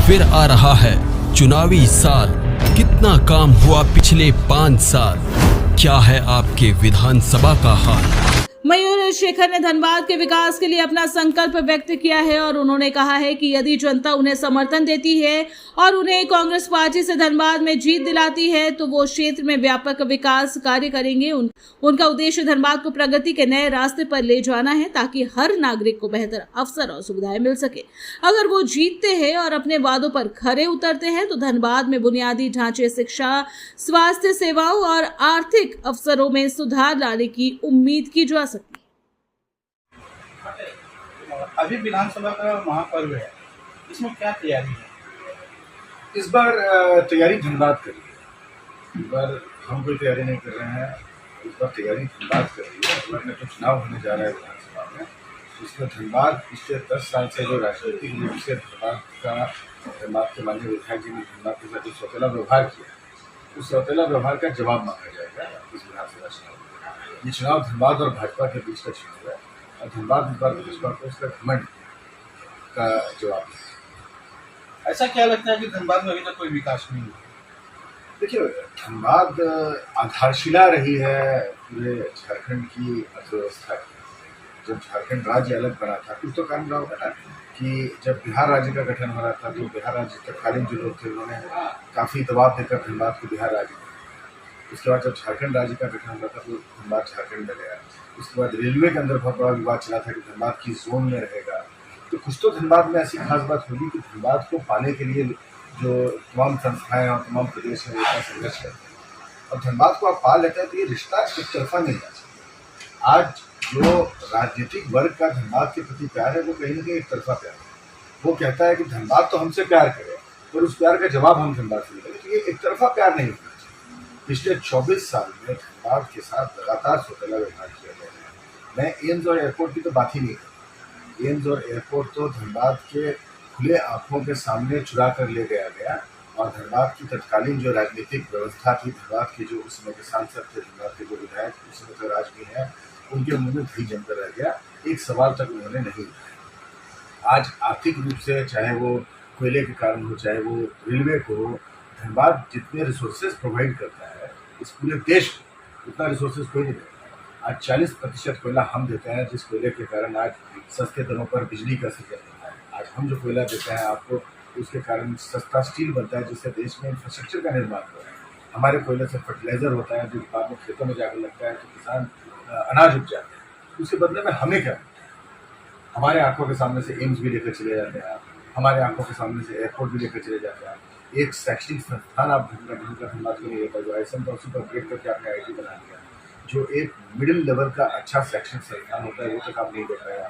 फिर आ रहा है चुनावी साल। कितना काम हुआ पिछले 5 साल, क्या है आपके विधानसभा का हाल? मयूर शेखर ने धनबाद के विकास के लिए अपना संकल्प व्यक्त किया है और उन्होंने कहा है कि यदि जनता उन्हें समर्थन देती है और उन्हें कांग्रेस पार्टी से धनबाद में जीत दिलाती है तो वो क्षेत्र में व्यापक विकास कार्य करेंगे। उनका उद्देश्य धनबाद को प्रगति के नए रास्ते पर ले जाना है ताकि हर नागरिक को बेहतर अवसर और सुविधाएं मिल सके। अगर वो जीतते हैं और अपने वादों पर खरे उतरते हैं तो धनबाद में बुनियादी ढांचे, शिक्षा, स्वास्थ्य सेवाओं और आर्थिक अवसरों में सुधार लाने की उम्मीद की जा सकती। अभी विधानसभा का महापर्व है, इसमें क्या तैयारी है? इस बार तैयारी धनबाद करी है। इस बार हम कोई तैयारी नहीं कर रहे हैं, इस बार तैयारी धनबाद कर रही है। इस बार में जो चुनाव होने जा रहा है विधानसभा में, उसमें धनबाद पिछले 10 साल से जो राजनीतिक रूप से धनबाद के माननीय विधायक जी ने धनबाद के साथ जो सौतेला व्यवहार किया, उस सौतेला व्यवहार का जवाब मांगा जाएगा इस विधानसभा चुनाव में। ये चुनाव धनबाद और भाजपा के बीच का चुनाव है और धनबाद इस बार भाजपा को उसका घमंड का जवाब है। ऐसा क्या लगता है कि धनबाद में अभी तक कोई विकास नहीं हुआ? देखिए, धनबाद आधारशिला रही है पूरे झारखंड की अर्थव्यवस्था की। जब झारखंड राज्य अलग बना था कुछ तो कारण रहा होगा ना कि जब बिहार राज्य का गठन हो रहा था तो बिहार राज्य तत्कालीन जो लोग थे उन्होंने काफ़ी दबाव देकर धनबाद को बिहार राज्य दिया। उसके बाद जब झारखंड राज्य का गठन हुआ था तो धनबाद झारखंड में गया। उसके बाद रेलवे के अंदर बहुत बड़ा विवाद चला था कि धनबाद की जोन में रहेगा। तो कुछ तो धनबाद में ऐसी खास बात होगी कि धनबाद को पाने के लिए जो तमाम संस्थाएं और तमाम प्रदेश में इतना संघर्ष करते हैं और धनबाद को आप पा लेते हैं तो ये रिश्ता एक तरफा नहीं जा सकता। आज जो राजनीतिक वर्ग का धनबाद के प्रति प्यार है वो कहीं ना कहीं एक तरफा प्यार है। वो कहता है कि धनबाद तो हमसे प्यार करे और उस प्यार का जवाब हम धनबाद से मिलेंगे, तो ये एक तरफा प्यार नहीं होना चाहिए। पिछले 24 साल में धनबाद के साथ लगातार सौतेला व्यवहार किया गया है। मैं एम्स और एयरपोर्ट की तो बात ही नहीं करता। एम्स और एयरपोर्ट तो धनबाद के खुले आंखों के सामने चुरा कर ले गया और धनबाद की तत्कालीन जो राजनीतिक व्यवस्था थी, धनबाद के जो उस समय के सांसद थे, धनबाद के जो विधायक उस समय तो राज भी हैं, उनके मुंह में घी जमकर रह गया। एक सवाल तक उन्होंने नहीं उठाया। आज आर्थिक रूप से चाहे वो कोयले के कारण हो, चाहे वो रेलवे को हो, धनबाद जितने रिसोर्सेज प्रोवाइड करता है इस पूरे देश को उतना रिसोर्सेज कोई नहीं देता। आज 40% कोयला हम देते हैं, जिस कोयले के कारण आज सस्ते दरों पर बिजली का सृजन होता है। आज हम जो कोयला देते हैं आपको, उसके कारण सस्ता स्टील बनता है जिससे देश में इंफ्रास्ट्रक्चर का निर्माण हो रहा है। हमारे कोयले से फर्टिलाइजर होता है जो बाद में खेतों में जाकर लगता है तो किसान अनाज उपजाते हैं। उसके बदले में हमें क्या मिलता है? हमारे आंखों के सामने से एम्स भी लेकर चले जाते हैं आप, हमारे आंखों के सामने से एयरपोर्ट भी लेकर चले जाते हैं आप। एक शैक्षणिक संस्थान आप धनबाद को नहीं रहता जो ISM का उसी पर अपग्रेड करके आपने IT बना दिया। जो एक मिडिल लेवल का अच्छा शैक्षणिक संस्थान होता है वो तक आप नहीं देख रहे हैं।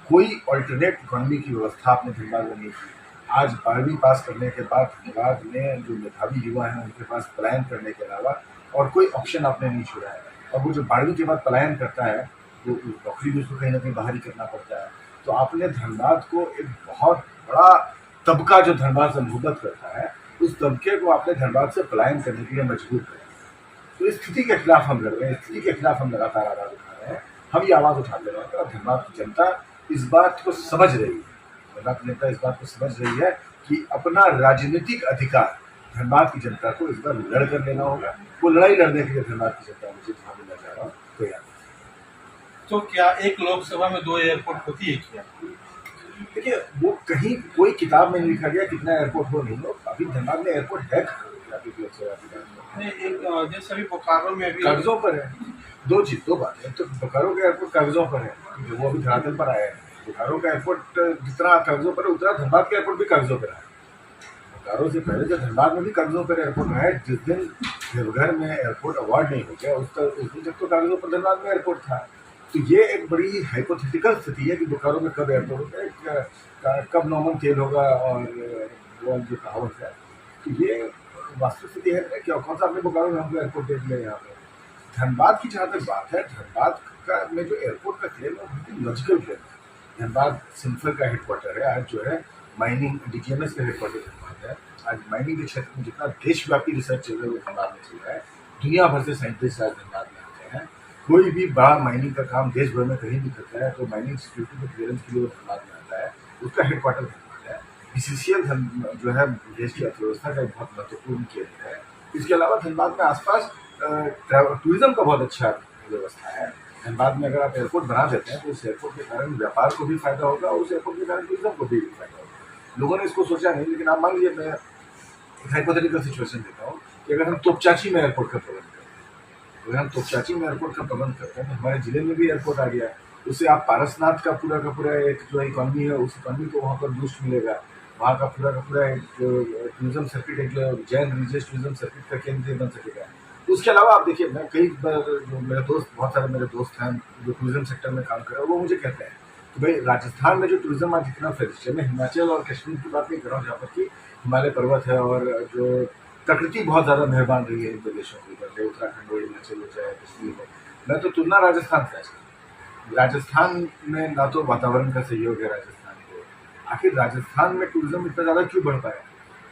कोई ऑल्टरनेट इकोनॉमी की व्यवस्था आपने धनबाद में नहीं की। आज 12वीं पास करने के बाद धनबाद में जो मेधावी युवा हैं उनके पास पलायन करने के अलावा और कोई ऑप्शन आपने नहीं छोड़ा है। और वो जो 12वीं के बाद पलायन करता है वो नौकरी भी उसको कहीं ना कहीं बाहर ही करना पड़ता है। तो आपने धनबाद को एक बहुत बड़ा तबका जो धनबाद से मोहब्बत करता है उस तबके को आपने धनबाद से पलायन करने के लिए मजबूर कर दिया। तो इस स्थिति के खिलाफ हम लड़ रहे हैं, स्थिति के खिलाफ हम लगातार आवाज़ उठा रहे हैं। हम ये आवाज़ उठाते रहेंगे और धनबाद की जनता इस बात को समझ रही है, धनबाद की जनता इस बात को समझ रही है कि अपना राजनीतिक अधिकार धनबाद की जनता को इस बार लड़ कर लेना होगा। वो लड़ाई लड़ने के लिए धनबाद की जनता मुझे जहाँ मिलना चाह रहा हूँ तैयार। तो क्या एक लोकसभा में 2 एयरपोर्ट होती है क्या? देखिए, वो कहीं कोई किताब में नहीं लिखा गया कितना एयरपोर्ट हो नहीं हो। अभी धनबाद में एयरपोर्ट है नहीं, एक जैसे अभी बोकारो में अभी कागजों पर है। दो बात है, तो बोकारो का एयरपोर्ट कागजों पर है, वो अभी धरातल पर आया है। बोकारो का एयरपोर्ट जितना कागजों पर है उतना धनबाद का एयरपोर्ट भी कागजों पर है। बोकारो से पहले जब धनबाद में भी कागजों पर एयरपोर्ट है, जिस दिन देवघर में एयरपोर्ट अवार्ड नहीं हो गया उस दिन तक तो कागजों पर धनबाद में एयरपोर्ट था। तो ये एक बड़ी हाइपोथेटिकल स्थिति है कि बोकारो में कब एयरपोर्ट होता है, कब नॉर्मल तेल होगा और वो जो कहावत है। तो ये वास्तविक स्थिति है क्या कौन सा आपने बोकारो में हमको एयरपोर्ट देख लिया यहाँ पर। धनबाद की जहाँ तक बात है, धनबाद का में जो एयरपोर्ट का क्लेम है वो लॉजिकल क्लेम है। धनबाद सिंफर का हेडक्वार्टर है। आज जो है माइनिंग DGMS का हेडक्वार्टर धनबाद है। आज माइनिंग के क्षेत्र में जितना देशव्यापी रिसर्च चल रहा है वो धनबाद में चल रहा है। दुनिया भर से साइंटिस्ट आज धनबाद में आते हैं। कोई भी बड़ा माइनिंग का काम देश भर में कहीं भी करता है तो माइनिंग सिक्योरिटी के क्लियरेंस के लिए वो धनबाद में आता है। उसका हेडक्वार्टर धनबाद है। BCCL जो है देश की अर्थव्यवस्था का एक बहुत महत्वपूर्ण केंद्र है। इसके अलावा धनबाद में आसपास टूरिज्म का बहुत अच्छा व्यवस्था है। धनबाद में अगर आप एयरपोर्ट बना देते हैं तो उस एयरपोर्ट के कारण व्यापार को भी फायदा होगा और उस एयरपोर्ट के कारण टूरिज्म को भी फायदा होगा। लोगों ने इसको सोचा नहीं, लेकिन आप मान लीजिए मैं एक हाइपोथेटिकल सिचुएशन देता हूँ कि अगर हम तोपचाची में एयरपोर्ट का प्रबंध करते हैं, अगर हम तोपचाची में एयरपोर्ट का प्रबंध करते हैं तो हमारे जिले में भी एयरपोर्ट आ गया, उससे आप पारसनाथ का पूरा एक जो इकॉनमी है उस इकॉनमी को वहाँ पर बूस्ट मिलेगा। वहाँ का पूरा एक टूरिज्म सर्किट, एक जैन रिलीजियस टूरिज्म सर्किट का केंद्र बन सकेगा। उसके अलावा आप देखिए, मैं कई बार जो बहुत सारे मेरे दोस्त हैं जो टूरिज्म सेक्टर में काम कर रहे हैं, वो मुझे कहते हैं कि भाई राजस्थान में जो टूरिज्म आज इतना फेमस है, मैं हिमाचल और कश्मीर की बात नहीं कर रहा हूँ जहाँ पर कि हिमालय पर्वत है और जो प्रकृति बहुत ज़्यादा मेहरबान रही है इन प्रदेशों के ऊपर, चाहे उत्तराखंड हो, हिमाचल हो, चाहे कश्मीर हो। मैं तो तुलना राजस्थान से आज राजस्थान में ना तो वातावरण का सहयोग है राजस्थान को, आखिर राजस्थान में टूरिज्म इतना ज़्यादा क्यों बढ़ पाया?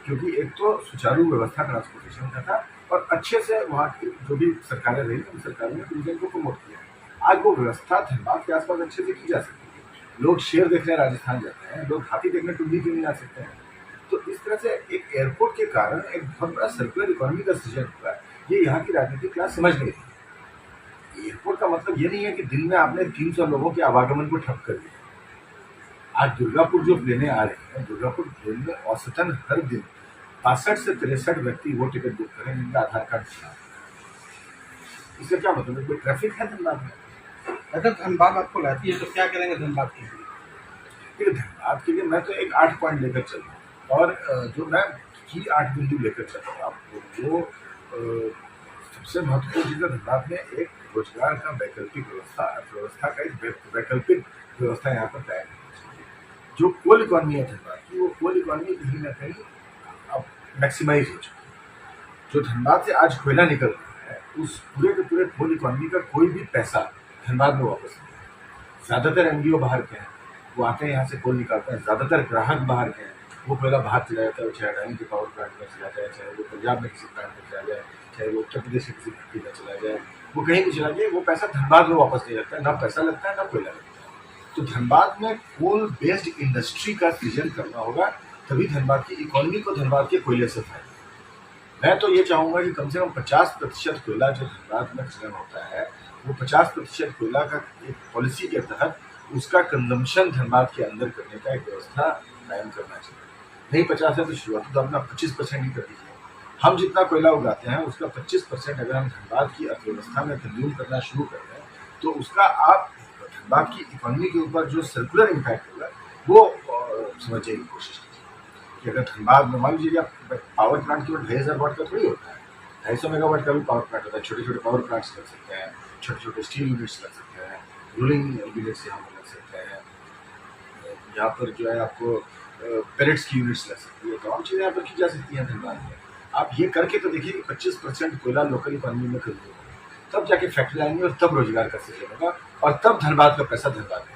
क्योंकि एक तो सुचारू व्यवस्था ट्रांसपोर्टेशन का था और अच्छे से वहाँ की जो भी सरकारें रही उन सरकारों ने टूरिज्म को प्रमोट किया। आज वो व्यवस्था धनबाद के आसपास अच्छे से की जा सकती है। लोग शेर देखने राजस्थान जाते हैं, लोग हाथी देखने टुल्ली क्यों नहीं आ सकते हैं? तो इस तरह से एक एयरपोर्ट के कारण एक बहुत बड़ा सर्कुलर इकोनॉमी का सृजन हुआ है। ये यहाँ की राजनीतिक क्लास समझ नहीं रही। एयरपोर्ट का मतलब ये नहीं है कि दिन में आपने 300 लोगों के आवागमन को ठप कर दिया। आज दुर्गापुर जो प्लेनें आ रही हैं, दुर्गापुर प्लेन में औसतन हर दिन 65 से 63 व्यक्ति वो टिकट बुक करें जिनका आधार कार्ड था। इससे क्या मतलब है? कोई ट्रैफिक है धनबाद में? अगर धनबाद आपको लाती है तो क्या करेंगे धनबाद के लिए? फिर धनबाद के लिए मैं तो एक 8 पॉइंट लेकर चल रहा हूँ और जो मैं की 8 बिंदु लेकर चल रहा हूँ आपको, जो सबसे महत्वपूर्ण चीज़ है धनबाद में एक रोजगार का वैकल्पिक व्यवस्था, अर्थव्यवस्था का एक वैकल्पिक व्यवस्था यहाँ पर तैयार है। जो कोल इकॉनमी है धनबाद की, वो कोल इकॉनमी कहीं ना कहीं अब मैक्सिमाइज हो चुकी। जो धनबाद से आज कोयला निकल रहा है उस पूरे के पूरे कोल इकॉनमी का कोई भी पैसा धनबाद में वापस नहीं है। ज़्यादातर NGO बाहर के हैं, वो आते हैं यहाँ से कोल निकालते हैं। ज़्यादातर ग्राहक बाहर के हैं, वो कोयला बाहर चला जाता है, चाहे अडानी के पावर प्लांट में चला जाए, चाहे वो पंजाब में किसी प्लांट में चला जाए, चाहे वो उत्तर प्रदेश के किसी फैक्ट्री में चला जाए, वो कहीं भी चला जाए, वो पैसा धनबाद में वापस नहीं लगता है। ना पैसा लगता है ना कोयला लगता है। तो धनबाद में कोल बेस्ड इंडस्ट्री का सृजन करना होगा, तभी धनबाद की इकोनॉमी को धनबाद के कोयले से फायदा। मैं तो ये चाहूँगा कि कम से कम 50% कोयला जो धनबाद में सृजन होता है, वो 50% कोयला का एक पॉलिसी के तहत उसका कंजम्पशन धनबाद के अंदर करने का एक व्यवस्था कायम करना चाहिए। नहीं 50 है तो शुरुआत तो अपना 25% ही कर दीजिए। हम जितना कोयला उगाते हैं उसका 25% अगर हम धनबाद की अर्थव्यवस्था में कंज्यूम करना शुरू कर दें तो उसका आप धनबाद की इकोनॉमी के ऊपर जो सर्कुलर इम्पैक्ट होगा वो समझने की कोशिश कीजिए। कि अगर धनबाद में मान लीजिए आप पावर प्लांट केवल 2500 वाट का थोड़ी होता है, 250 मेगावाट का भी पावर प्लांट होता है। छोटे छोटे पावर प्लांट्स लग सकते हैं, छोटे छोटे स्टील यूनिट्स लग सकते हैं, रूलिंग यूनिट्स यहाँ पर लग सकते हैं, यहाँ पर जो है आपको पेलेट्स की यूनिट्स लग सकती है। तमाम चीज़ें यहाँ पर की जा सकती हैं धनबाद में। आप ये करके तो देखिए कि 25% कोयला लोकल इकोनॉमी में खरीद होगा, तब जाके फैक्ट्री आएंगी और तब रोजगार का सृजन होगा और तब धनबाद का पैसा धनबाद में।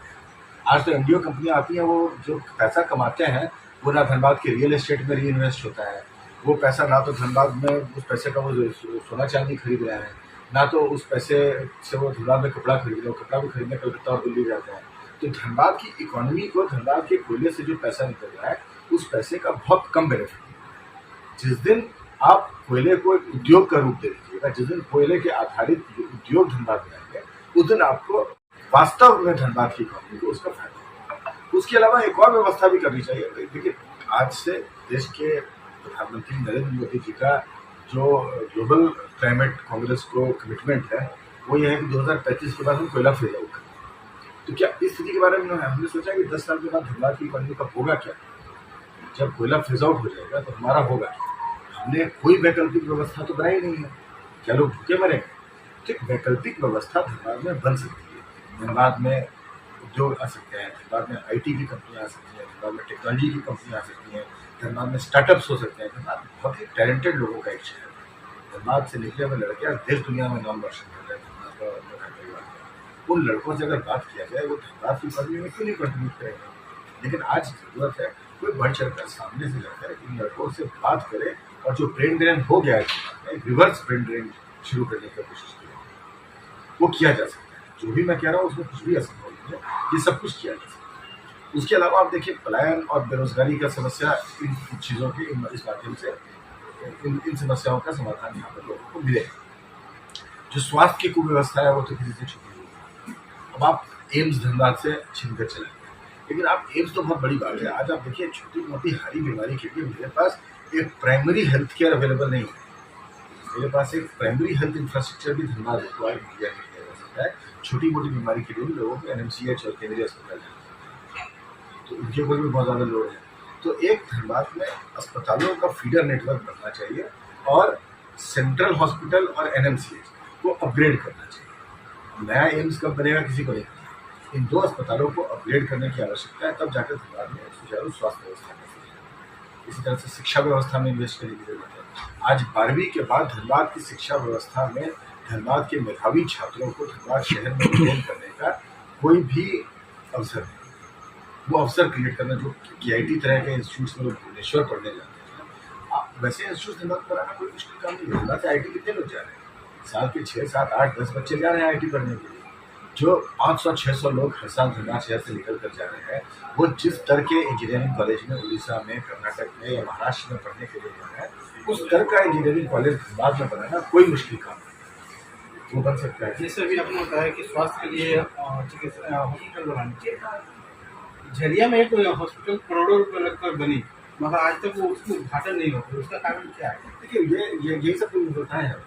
आज तो NGO कंपनियाँ आती हैं, वो जो पैसा कमाते हैं वो ना धनबाद के रियल एस्टेट में री इन्वेस्ट होता है, वो पैसा ना तो धनबाद में उस पैसे का वो सोना चांदी खरीद रहे हैं, ना तो उस पैसे से वो धनबाद में कपड़ा खरीद रहे हो, कपड़ा भी खरीदने कलकत्ता और दिल्ली जाते हैं। तो धनबाद की इकोनॉमी को धनबाद के कोयले से जो पैसा निकल रहा है उस पैसे का बहुत कम बेनिफिट है। जिस दिन आप कोयले को एक उद्योग का रूप दे दीजिएगा, जिस दिन कोयले के आधारित उद्योग धनबाद में आएंगे, उस दिन आपको वास्तव में धनबाद की इकोनॉमी को उसका फायदा होगा। उसके अलावा एक और व्यवस्था भी करनी चाहिए। देखिए आज से देश के प्रधानमंत्री नरेंद्र मोदी जी का जो ग्लोबल क्लाइमेट कांग्रेस को कमिटमेंट है वो ये है कि 2035 के बाद हम कोयला फ्री आउट करें। तो क्या इस स्थिति के बारे में हमने सोचा कि 10 साल के बाद धनबाद की इकोनॉमी का होगा क्या? जब कोयला फ्रीज आउट हो जाएगा तो हमारा होगा क्या? हमने कोई वैकल्पिक व्यवस्था तो बनाई नहीं है, क्या लोग भूखे मरेंगे? ठीक, वैकल्पिक व्यवस्था धनबाद में बन सकती है। धनबाद में उद्योग आ सकते हैं, धनबाद में IT की कंपनियाँ आ सकती हैं, धनबाद में टेक्नोलॉजी की कंपनियाँ आ सकती हैं, धनबाद में स्टार्टअप्स हो सकते हैं। धनबाद बहुत ही टैलेंटेड लोगों का एक शहर है। धनबाद से निकले हुए लड़के आज देश दुनिया में नाम रोशन कर रहे हैं। धनबाद का परिवार उन लड़कों से अगर बात किया जाए वो धनबाद की इकोनॉमी में क्यों नहीं कंट्रीब्यूट करेंगे? लेकिन आज जरूरत है कोई बढ़ चढ़ कर सामने से जाकर इन लड़कों से बात करे और जो ब्रेन ड्रेन हो गया है रिवर्स ब्रेन ड्रेन शुरू करने की कोशिश की, वो किया जा सकता है। जो भी मैं कह रहा हूँ उसमें कुछ भी असंभव नहीं है, ये सब कुछ किया जा सकता है। उसके अलावा आप देखिए पलायन और बेरोजगारी का समस्या, इन चीज़ों के इस माध्यम से इन समस्याओं का समाधान यहाँ पर लोगों को मिलेगा। जो स्वास्थ्य की कुव्यवस्था है वो तो किसी से छुपी हुई है। अब आप एम्स धनबाद से छीन कर चले, लेकिन आप एम्स तो बहुत बड़ी बात है। आज आप देखिए छोटी मोटी हारी बीमारी के लिए मेरे पास एक प्राइमरी हेल्थ केयर अवेलेबल नहीं है, मेरे पास एक प्राइमरी हेल्थ इंफ्रास्ट्रक्चर भी धनबाद रिक्वायर किया जा सकता है। छोटी मोटी बीमारी के लिए लोगों को NMCH और केंद्रीय अस्पताल तो उनके ऊपर भी बहुत ज़्यादा लोड है। तो एक धनबाद में अस्पतालों का फीडर नेटवर्क बनना चाहिए और सेंट्रल हॉस्पिटल और NMCH को अपग्रेड करना चाहिए। नया एम्स कब बनेगा किसी को नहीं पता। इन दो अस्पतालों को अपग्रेड करने की आवश्यकता है, तब जाकर धनबाद में सुचारू स्वास्थ्य व्यवस्था कर सकेगा। इसी तरह से शिक्षा व्यवस्था में इन्वेस्ट करने की जरूरत है। आज 12वीं के बाद धनबाद की शिक्षा व्यवस्था में धनबाद के मेधावी छात्रों को धनबाद शहर में रिटेन करने का कोई भी अवसर नहीं। वो अवसर क्रिएट करना जो KIT तरह के इंस्टीट्यूट्स में लोग भुवनेश्वर पढ़ने जाते हैं, वैसे इंस्टीट्यूट धनबाद में बनाना कोई मुश्किल काम नहीं है। धनबाद से IT कितने लोग जा रहे हैं? साल के 6, 7, 8, 10 बच्चे जा रहे हैं IT पढ़ने के लिए। जो 500-600 लोग हर साल धनबाद शहर से निकल कर जा रहे हैं, वो जिस स्तर के इंजीनियरिंग कॉलेज में उड़ीसा में, कर्नाटक में या महाराष्ट्र में पढ़ने के लिए जा रहे हैं, उस स्तर का इंजीनियरिंग कॉलेज धनबाद में बनाना कोई मुश्किल काम नहीं, वो बन सकता है। जैसे अभी आपने बताया कि स्वास्थ्य के लिए चिकित्सा हॉस्पिटल बनानी चाहिए। झरिया में एक हॉस्पिटल करोड़ों रुपए लगकर बनी, मगर आज तक वो उसकी उद्घाटन नहीं होता, उसका कारण क्या है? देखिए ये यही सब तो विफलताएं हैं,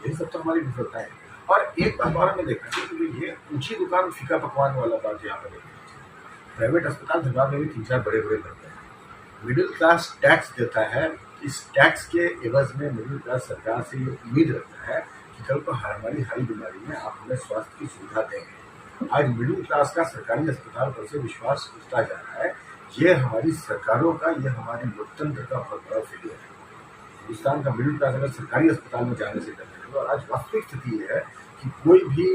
यही सब तो हमारी विफलताएं हैं। और एक बात और हमें देखना चाहिए कि ये ऊंची दुकान फीका पकवान वाला बात यहाँ पर देखना चाहिए। प्राइवेट अस्पताल धनबाद में भी 3-4 बड़े-बड़े लगते हैं। मिडिल क्लास टैक्स देता है, इस टैक्स के एवज में मिडिल क्लास सरकार से ये उम्मीद रखता है कि कल को हमारी हारी बीमारी में आप हमें स्वास्थ्य की सुविधा देंगे। आज मिडिल क्लास का सरकारी अस्पताल पर से विश्वास उठता जा रहा है। ये हमारी सरकारों का, ये हमारे लोकतंत्र का बहुत बड़ा फेलियर है। हिंदुस्तान का मिडिल क्लास अगर सरकारी अस्पताल में जाने से डरने लगे, और आज वास्तविक स्थिति ये है कि कोई भी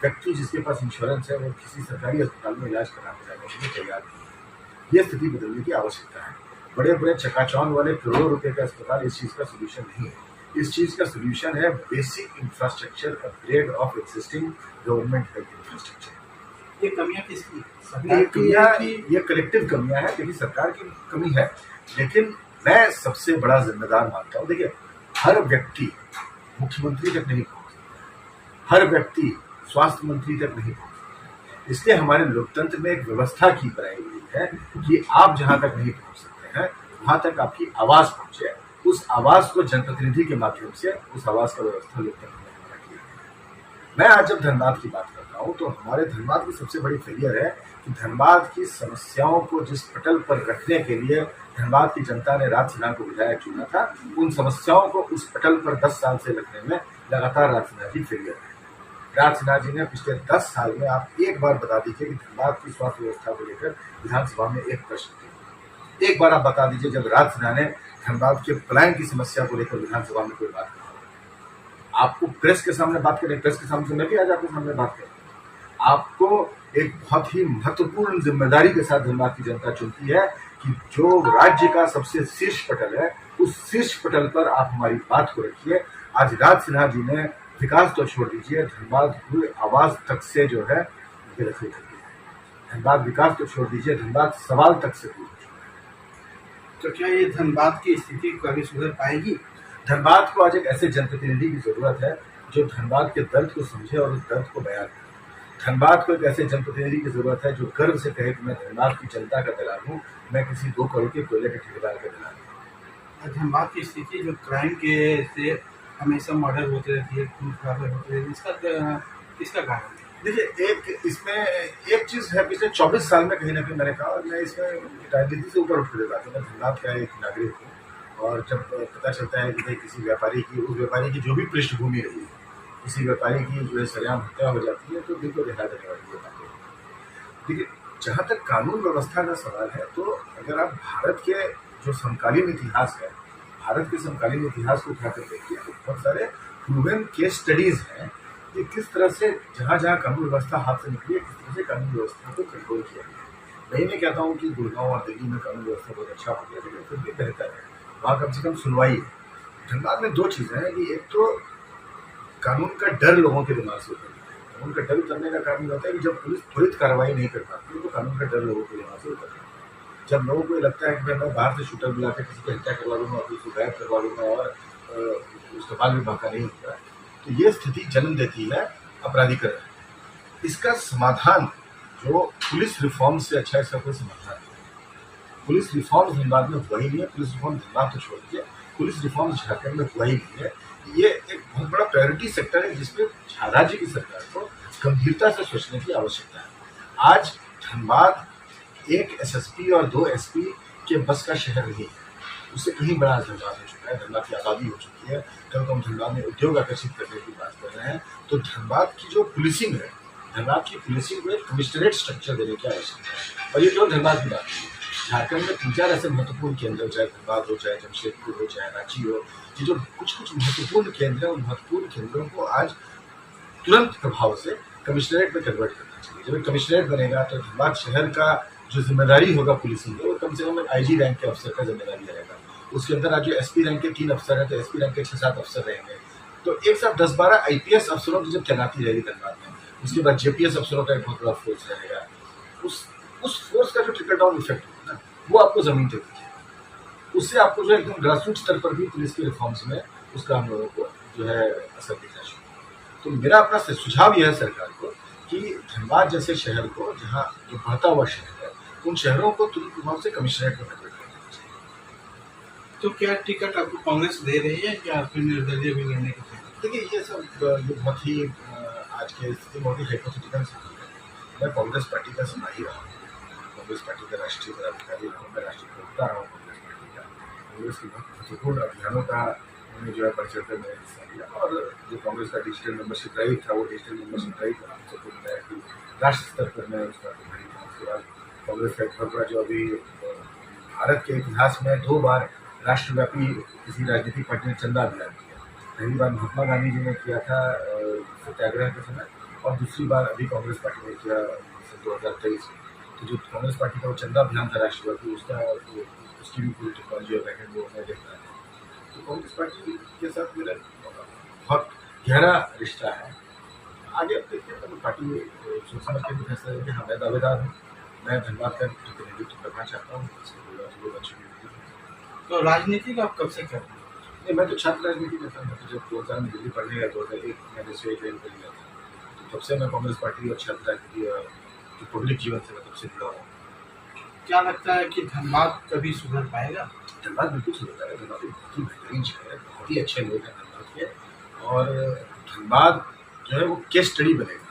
व्यक्ति जिसके पास इंश्योरेंस है वो किसी सरकारी अस्पताल में इलाज कराने जाने के लिए तैयार नहीं है। ये स्थिति बदलने की आवश्यकता है। बड़े बड़े चकाचौंध वाले करोड़ों रुपए का अस्पताल इस चीज़ का सोल्यूशन नहीं है। इस चीज़ का सोल्यूशन है basic infrastructure upgrade of existing government health infrastructure. ये कमियां किसकी? ये कलेक्टिव कमियां हैं, क्योंकि सरकार की कमी है। लेकिन मैं सबसे बड़ा जिम्मेदार मानता हूँ, देखिए हर व्यक्ति मुख्यमंत्री तक नहीं पहुँच सकता, हर व्यक्ति स्वास्थ्य मंत्री तक नहीं पहुँच सकता। इसलिए हमारे लोकतंत्र में एक व्यवस्था की बनाई हुई है कि आप जहाँ तक नहीं पहुँच सकते हैं वहाँ तक आपकी आवाज़ पहुँचे। उस आवाज़ को जनप्रतिनिधि के माध्यम से उस आवाज़ का व्यवस्था लोकतंत्र में हमारा किया है। मैं आज जब धनबाद की बात करता हूँ तो हमारे धनबाद की सबसे बड़ी फेलियर है कि धनबाद की समस्याओं को जिस पटल पर रखने के लिए धनबाद की जनता ने राज सिन्हा को विधायक चुना था, उन समस्याओं को उस पटल पर 10 साल से रखने में लगातार राज सिन्हा जी फेलियर है। राज सिन्हा जी ने पिछले 10 साल में, आप एक बार बता दीजिए कि धनबाद की स्वास्थ्य व्यवस्था को लेकर विधानसभा में एक प्रश्न थे। एक बार आप बता दीजिए जब राज सिन्हा ने धनबाद के पलायन की समस्या को लेकर विधानसभा में कोई बात करी। आपको प्रेस के सामने बात करें, प्रेस के सामने मैं भी आज आपके सामने बात करें। आपको एक बहुत ही महत्वपूर्ण जिम्मेदारी के साथ धनबाद की जनता चुनती है कि जो राज्य का सबसे शीर्ष पटल है, उस शीर्ष पटल पर आप हमारी बात को रखिए। आज राज सिन्हा जी ने विकास तो छोड़ दीजिए, धनबाद हुई आवाज तक से जो है बेदखल कर दिया। धनबाद विकास तो छोड़ दीजिए, धनबाद सवाल तक से दूर। तो क्या ये धनबाद की स्थिति कभी सुधर पाएगी? धनबाद को आज एक ऐसे जनप्रतिनिधि की जरूरत है जो धनबाद के दर्द को समझे और उस दर्द को बयान करे। धनबाद को एक ऐसे जनप्रतिनिधि की जरूरत है जो गर्व से कहे कि मैं धनबाद की जनता का दलाल हूँ, मैं किसी 2 करोड़ के कोयले के ठेकेदार का दलाल हूँ। धनबाद की स्थिति जो क्राइम के से हमेशा मर्डर होते रहती है, खून खराबे होते रहती है, इसका कारण है? देखिए एक इसमें एक चीज़ है, पिछले 24 साल में कहीं ना कहीं मैंने कहा, और मैं इसमें राजनीति से ऊपर उठ कर बात हूँ। मैं धनबाद का एक नागरिक हूँ, और जब पता चलता है कि भाई किसी व्यापारी की, उस व्यापारी की जो भी पृष्ठभूमि रही है, किसी व्यापारी की जो है सरेआम हत्या हो जाती है, तो दिल को दिखा देने वाली बात है। देखिए जहाँ तक कानून व्यवस्था का सवाल है, तो अगर आप भारत के जो समकालीन इतिहास है, भारत के समकालीन इतिहास को उठाकर देखिए तो बहुत सारे प्रूवन केस स्टडीज हैं कि किस तरह से जहाँ जहाँ कानून व्यवस्था हाथ से निकली है, किस तरह से कानून व्यवस्था को कंट्रोल किया गया। मैं नहीं कहता हूँ कि गुड़गांव और दिल्ली में कानून व्यवस्था बहुत अच्छा हो गया, लेकिन फिर भी बेहतर है, वहाँ कम से कम सुनवाई है। धनबाद में 2 चीज़ें हैं कि एक तो कानून का डर लोगों के दिमाग से उतर गया। कानून का डर उतरने का कारण होता है कि जब पुलिस त्वरित कार्रवाई नहीं कर पाती तो कानून का डर लोगों को यहाँ से उतरता है। जब लोगों को ये लगता है कि भाई मैं बाहर से शूटर बुला के किसी को हत्या करवा दूंगा और उसको गायब करवा दूंगा और उसका बाल भी बांका नहीं होगा, तो ये स्थिति जन्म देती है अपराधीकरण। इसका समाधान जो पुलिस रिफॉर्म से अच्छा इसका कोई समाधान नहीं है। पुलिस रिफॉर्म धनबाद में हुआ ही नहीं है, पुलिस रिफॉर्म धनबाद तो छोड़ दीजिए, पुलिस रिफॉर्म झारखंड में हुआ ही नहीं है। ये एक बहुत बड़ा प्रायोरिटी सेक्टर है जिसमें राज्य की सरकार को गंभीरता से सोचने की आवश्यकता है। आज धनबाद एक एसएसपी और 2 एसपी के बस का शहर नहीं है, उससे कहीं बड़ा धनबाद हो चुका है। धनबाद की आबादी हो चुकी है। कल को हम धनबाद में उद्योग आकर्षित करने की बात कर रहे हैं, तो धनबाद की जो पुलिसिंग है, धनबाद की पुलिसिंग को एक कमिश्नरेट स्ट्रक्चर देने की आवश्यकता है। और ये केवल धनबाद की बात नहीं, झारखंड में 3-4 ऐसे महत्वपूर्ण केंद्र, चाहे धनबाद हो, चाहे जमशेदपुर हो, चाहे रांची हो, ये जो कुछ महत्वपूर्ण केंद्र हैं, उन महत्वपूर्ण केंद्रों को आज तुरंत प्रभाव से कमिश्नरेट में कन्वर्ट करना चाहिए। जब कमिश्नरेट बनेगा तो धनबाद शहर का जो जिम्मेदारी होगा पुलिसिंग की, वो कम से कम आईजी रैंक के अफसर का जिम्मेदारी रहेगा। उसके अंदर आज जो एसपी रैंक के 3 अफसर हैं, तो एसपी रैंक के 6-7 अफसर रहेंगे। तो एक साथ 10-12 आईपीएस अफसरों की जब तैनाती रहेगी धनबाद में, उसके बाद जेपीएस अफसरों का एक बहुत बड़ा फोर्स रहेगा। उस फोर्स का जो ट्रिकल डाउन इफेक्ट होगा ना, वो आपको जमीन तक दिखेगा। उससे आपको जो एकदम ग्रासरूट स्तर पर भी पुलिस के रिफॉर्म्स में उसका हम लोगों को जो है असर दिखना चाहिए। तो मेरा अपना सुझाव यह है सरकार को कि धनबाद जैसे शहर को, जहाँ जो बढ़ता हुआ शहर है, उन शहरों को तुरंत प्रभाव से कमिश्नरेट में कन्वर्ट करना चाहिए। तो क्या टिकट आपको कांग्रेस दे रही है या फिर निर्दलीय भी लड़ने की? देखिए ये सब ये बहुत ही आज के स्थिति बहुत ही हाइपोथेटिकल स्थिति है। मैं कांग्रेस पार्टी का समाही रहा हूँ, कांग्रेस पार्टी का राष्ट्रीय पदाधिकारी रहा हूँ, मैं राष्ट्रीय प्रवक्ता रहा हूँ कांग्रेस पार्टी का। कांग्रेस के बहुत महत्वपूर्ण अभियानों का मैंने जो है परिचय में हिस्सा लिया, और जो कांग्रेस का डिजिटल मेंबरशिप ड्राइव था, वो डिजिटल मेंबरशिप ड्राइव का सपोर्ट मिला है कि राष्ट्र स्तर पर मैं उसका प्रभारी था। उसके बाद कांग्रेस का एक बहुत बड़ा जो अभी भारत के इतिहास में 2 बार राष्ट्रव्यापी किसी राजनीतिक पार्टी ने चंदा अभियान किया। पहली बार महात्मा गांधी जी ने किया था सत्याग्रह के समय, और दूसरी बार अभी कांग्रेस पार्टी ने किया 2023 में। तो जो कांग्रेस पार्टी का वो चंदा अभियान था राष्ट्रव्यापी, उसकी भी पूरी टेक्नोलॉजी और बैकेंड वो मैं देखता है। तो कांग्रेस पार्टी के साथ मेरा बहुत गहरा रिश्ता है। आगे अब देखते हैं, तो पार्टी सोच समझ के भी फैसला लेके, हाँ मैं दावेदार हूँ, मैं धनबाद का प्रतिनिधित्व करना चाहता हूँ। तो राजनीति का आप कब से कर रहे हैं? नहीं, मैं तो छात्र राजनीति करता हूँ। तो जब 2000 में दिल्ली पढ़ने गया, 2001 मैंने से ज्वाइन कर लिया था, तो तब से मैं कांग्रेस पार्टी और छात्र राजनीति और पब्लिक जीवन से मैं तब से जुड़ा हूँ। क्या लगता है कि धनबाद कभी सुधर पाएगा? धनबाद बिल्कुल सुधर है। धनबाद बहुत ही बेहतरीन शहर है, बहुत ही अच्छे लोग हैं धनबाद के, और धनबाद जो है वो केस स्टडी बनेगा।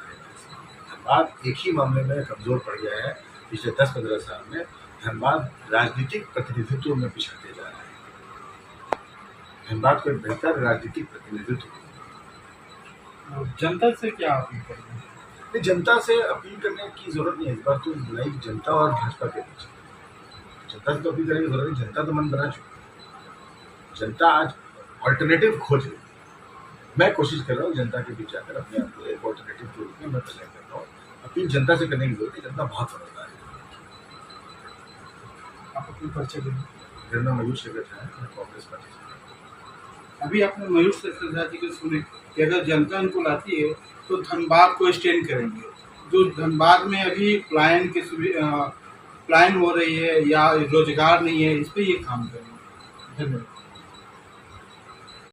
धनबाद एक ही मामले में कमज़ोर पड़ गया है पिछले 10-15 साल में। धनबाद राजनीतिक प्रतिनिधित्व में पिछड़ते जा रहा है। धनबाद को एक बेहतर राजनीतिक प्रतिनिधित्व, जनता से क्या अपील करेंगे? जनता से अपील करने की जरूरत नहीं है। इस बार तो लड़ाई जनता और भाजपा के बीच। जनता से तो अपील करने की जरूरत नहीं, जनता तो मन बना चुकी। जनता आज ऑल्टरनेटिव खोज रही है। मैं कोशिश कर रहा हूँ जनता के बीच जाकर अपने आप को एक ऑल्टरनेटिव के रूप में मैं प्रेजेंट कर रहा हूँ। अपील जनता से करने की जरूरत है, जनता बहुत समझदार है। आप अपनी परिचय देंगे? मेरा नाम मयूर शेखर है, मैं कांग्रेस पार्टी से। अभी आपने मयूर शेखर जी को सुने कि अगर जनता उनको लाती है तो धनबाद को स्टैंड करेंगे। जो धनबाद में अभी प्लायन हो रही है या रोजगार नहीं है, इस पर ये काम करेंगे। धन्यवाद।